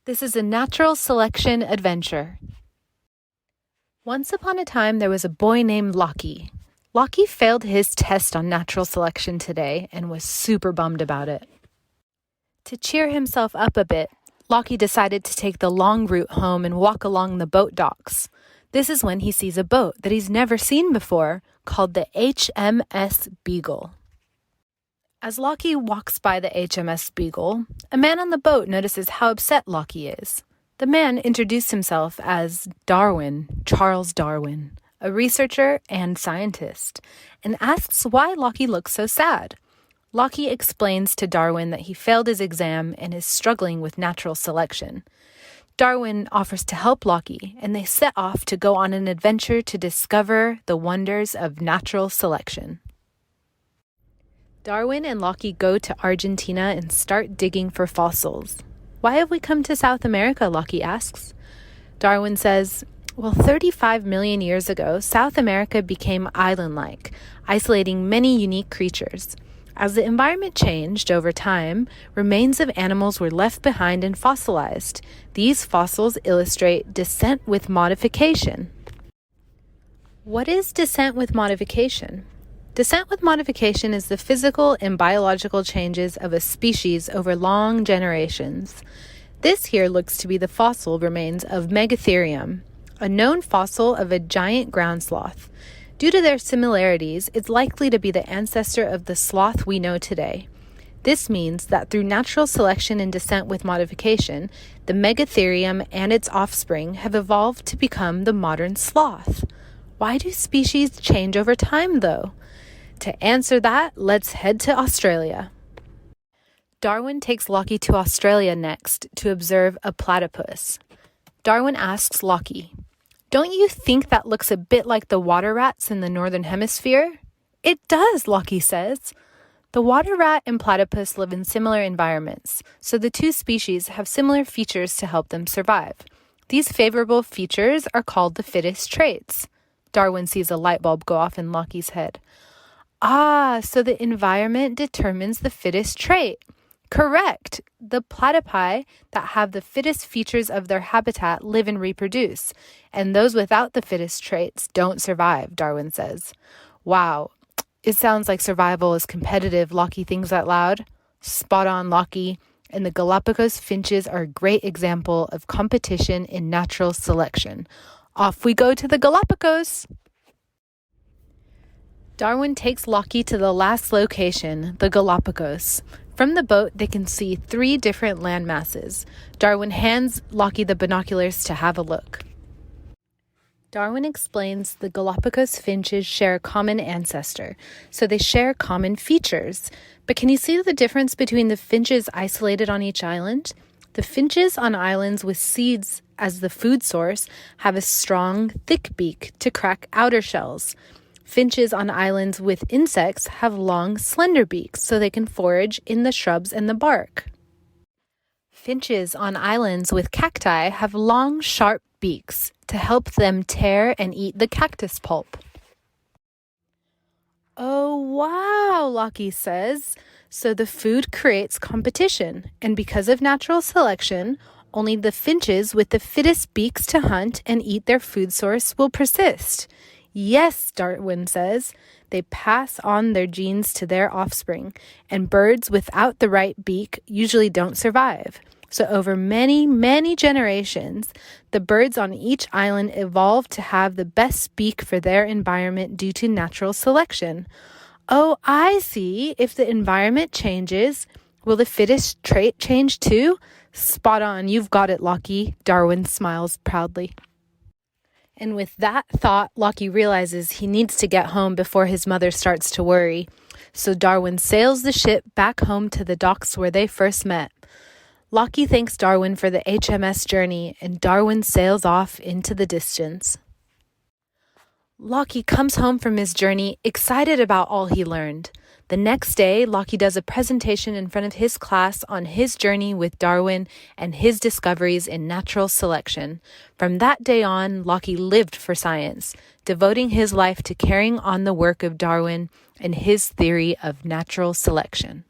This is a natural selection adventure. Once upon a time, there was a boy named Lachlan. Lachlan failed his test on natural selection today and was super bummed about it. To cheer himself up a bit, Lachlan decided to take the long route home and walk along the boat docks. This is when he sees a boat that he's never seen before, called the HMS Beagle. As Lachlan walks by the HMS Beagle, a man on the boat notices how upset Lachlan is. The man introduced himself as Charles Darwin, a researcher and scientist, and asks why Lachlan looks so sad. Lachlan explains to Darwin that he failed his exam and is struggling with natural selection. Darwin offers to help Lachlan, and they set off to go on an adventure to discover the wonders of natural selection. Darwin and Lachlan go to Argentina and start digging for fossils. "Why have we come to South America?" Lachlan asks. Darwin says, "Well, 35 million years ago, South America became island-like, isolating many unique creatures. As the environment changed over time, remains of animals were left behind and fossilized. These fossils illustrate descent with modification." What is descent with modification? Descent with modification is the physical and biological changes of a species over long generations. This here looks to be the fossil remains of Megatherium, a known fossil of a giant ground sloth. Due to their similarities, it's likely to be the ancestor of the sloth we know today. This means that through natural selection and descent with modification, the Megatherium and its offspring have evolved to become the modern sloth. Why do species change over time, though? To answer that, let's head to Australia. Darwin takes Lachlan to Australia next to observe a platypus. Darwin asks Lachlan, "Don't you think that looks a bit like the water rats in the Northern Hemisphere?" "It does," Lachlan says. The water rat and platypus live in similar environments, so the two species have similar features to help them survive. These favorable features are called the fittest traits. Darwin sees a light bulb go off in Lachlan's head. So the environment determines the fittest trait. Correct. The platypi that have the fittest features of their habitat live and reproduce, and those without the fittest traits don't survive, Darwin says. Wow, it sounds like survival is competitive, Lachlan thinks out loud. Spot on, Lachlan. And the Galapagos finches are a great example of competition in natural selection. Off we go to the Galapagos. Darwin takes Lachlan to the last location, the Galapagos. From the boat, they can see 3 different land masses. Darwin hands Lachlan the binoculars to have a look. Darwin explains the Galapagos finches share a common ancestor, so they share common features. But can you see the difference between the finches isolated on each island? The finches on islands with seeds as the food source have a strong, thick beak to crack outer shells. Finches on islands with insects have long, slender beaks so they can forage in the shrubs and the bark. Finches on islands with cacti have long, sharp beaks to help them tear and eat the cactus pulp. Oh, wow, Lachlan says. So the food creates competition, and because of natural selection, only the finches with the fittest beaks to hunt and eat their food source will persist. Yes, Darwin says, they pass on their genes to their offspring, and birds without the right beak usually don't survive. So over many, many generations, the birds on each island evolved to have the best beak for their environment due to natural selection. Oh, I see. If the environment changes, will the fittest trait change too? Spot on. You've got it, Lachlan. Darwin smiles proudly. And with that thought, Lachlan realizes he needs to get home before his mother starts to worry. So Darwin sails the ship back home to the docks where they first met. Lachlan thanks Darwin for the HMS journey, and Darwin sails off into the distance. Lachlan comes home from his journey excited about all he learned. The next day, Lachlan does a presentation in front of his class on his journey with Darwin and his discoveries in natural selection. From that day on, Lachlan lived for science, devoting his life to carrying on the work of Darwin and his theory of natural selection.